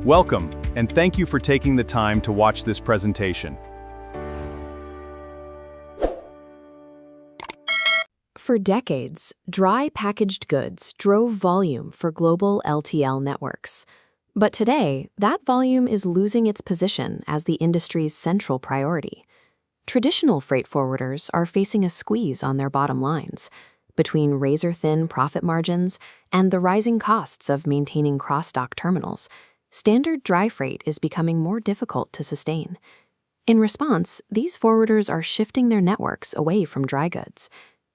Welcome, and thank you for taking the time to watch this presentation. For decades, dry packaged goods drove volume for global LTL networks. But today, that volume is losing its position as the industry's central priority. Traditional freight forwarders are facing a squeeze on their bottom lines. Between razor-thin profit margins and the rising costs of maintaining cross-dock terminals, standard dry freight is becoming more difficult to sustain. In response, these forwarders are shifting their networks away from dry goods.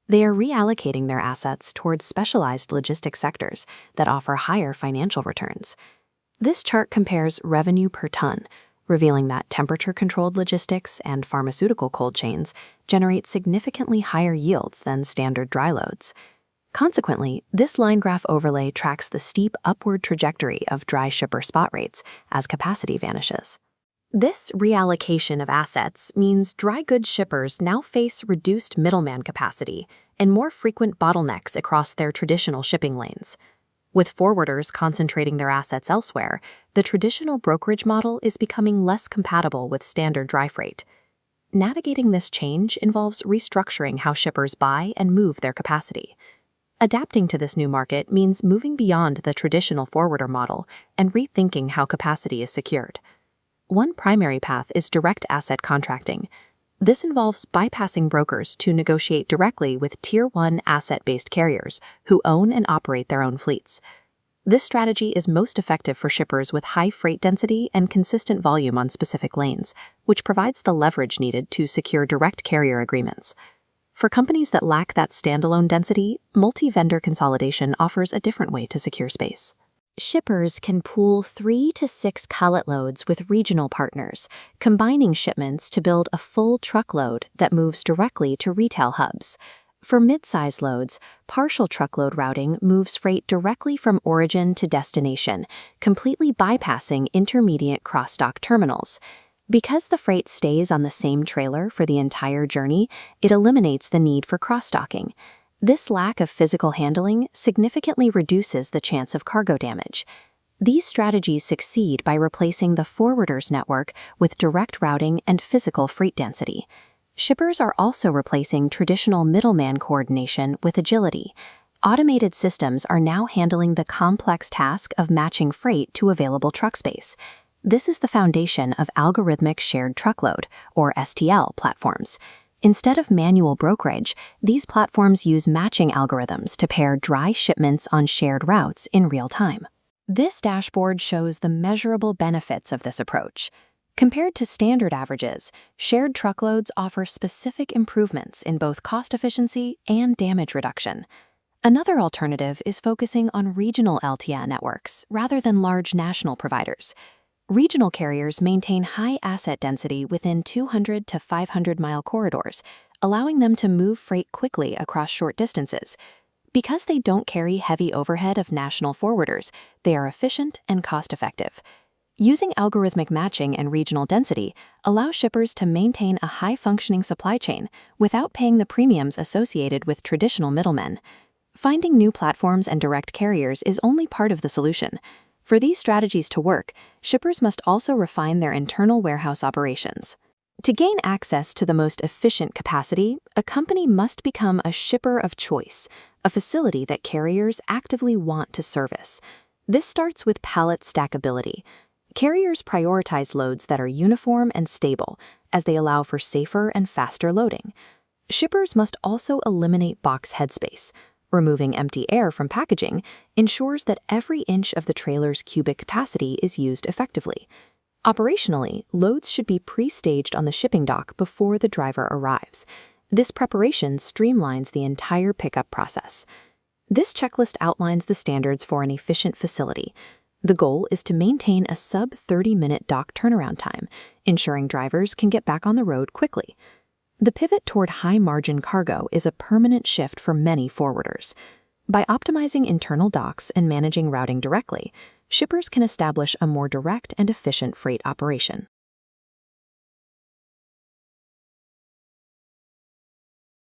They are reallocating their assets towards specialized logistics sectors that offer higher financial returns. This chart compares revenue per ton, revealing that temperature-controlled logistics and pharmaceutical cold chains generate significantly higher yields than standard dry loads. Consequently, this line graph overlay tracks the steep upward trajectory of dry shipper spot rates as capacity vanishes. This reallocation of assets means dry goods shippers now face reduced middleman capacity and more frequent bottlenecks across their traditional shipping lanes. With forwarders concentrating their assets elsewhere, the traditional brokerage model is becoming less compatible with standard dry freight. Navigating this change involves restructuring how shippers buy and move their capacity. Adapting to this new market means moving beyond the traditional forwarder model and rethinking how capacity is secured. One primary path is direct asset contracting. This involves bypassing brokers to negotiate directly with Tier 1 asset-based carriers who own and operate their own fleets. This strategy is most effective for shippers with high freight density and consistent volume on specific lanes, which provides the leverage needed to secure direct carrier agreements. For companies that lack that standalone density, multi-vendor consolidation offers a different way to secure space. Shippers can pool 3 to 6 cullet loads with regional partners, combining shipments to build a full truckload that moves directly to retail hubs. For mid-size loads, partial truckload routing moves freight directly from origin to destination, completely bypassing intermediate cross-dock terminals. Because the freight stays on the same trailer for the entire journey, it eliminates the need for cross-docking. This lack of physical handling significantly reduces the chance of cargo damage. These strategies succeed by replacing the forwarder's network with direct routing and physical freight density. Shippers are also replacing traditional middleman coordination with agility. Automated systems are now handling the complex task of matching freight to available truck space. This is the foundation of algorithmic shared truckload, or STL, platforms. Instead of manual brokerage, these platforms use matching algorithms to pair dry shipments on shared routes in real time. This dashboard shows the measurable benefits of this approach. Compared to standard averages, shared truckloads offer specific improvements in both cost efficiency and damage reduction. Another alternative is focusing on regional LTL networks rather than large national providers. Regional carriers maintain high asset density within 200 to 500-mile corridors, allowing them to move freight quickly across short distances. Because they don't carry heavy overhead of national forwarders, they are efficient and cost-effective. Using algorithmic matching and regional density allows shippers to maintain a high-functioning supply chain without paying the premiums associated with traditional middlemen. Finding new platforms and direct carriers is only part of the solution. For these strategies to work, shippers must also refine their internal warehouse operations. To gain access to the most efficient capacity, a company must become a shipper of choice, a facility that carriers actively want to service. This starts with pallet stackability. Carriers prioritize loads that are uniform and stable, as they allow for safer and faster loading. Shippers must also eliminate box headspace. Removing empty air from packaging ensures that every inch of the trailer's cubic capacity is used effectively. Operationally, loads should be pre-staged on the shipping dock before the driver arrives. This preparation streamlines the entire pickup process. This checklist outlines the standards for an efficient facility. The goal is to maintain a sub-30-minute dock turnaround time, ensuring drivers can get back on the road quickly. The pivot toward high-margin cargo is a permanent shift for many forwarders. By optimizing internal docks and managing routing directly, shippers can establish a more direct and efficient freight operation.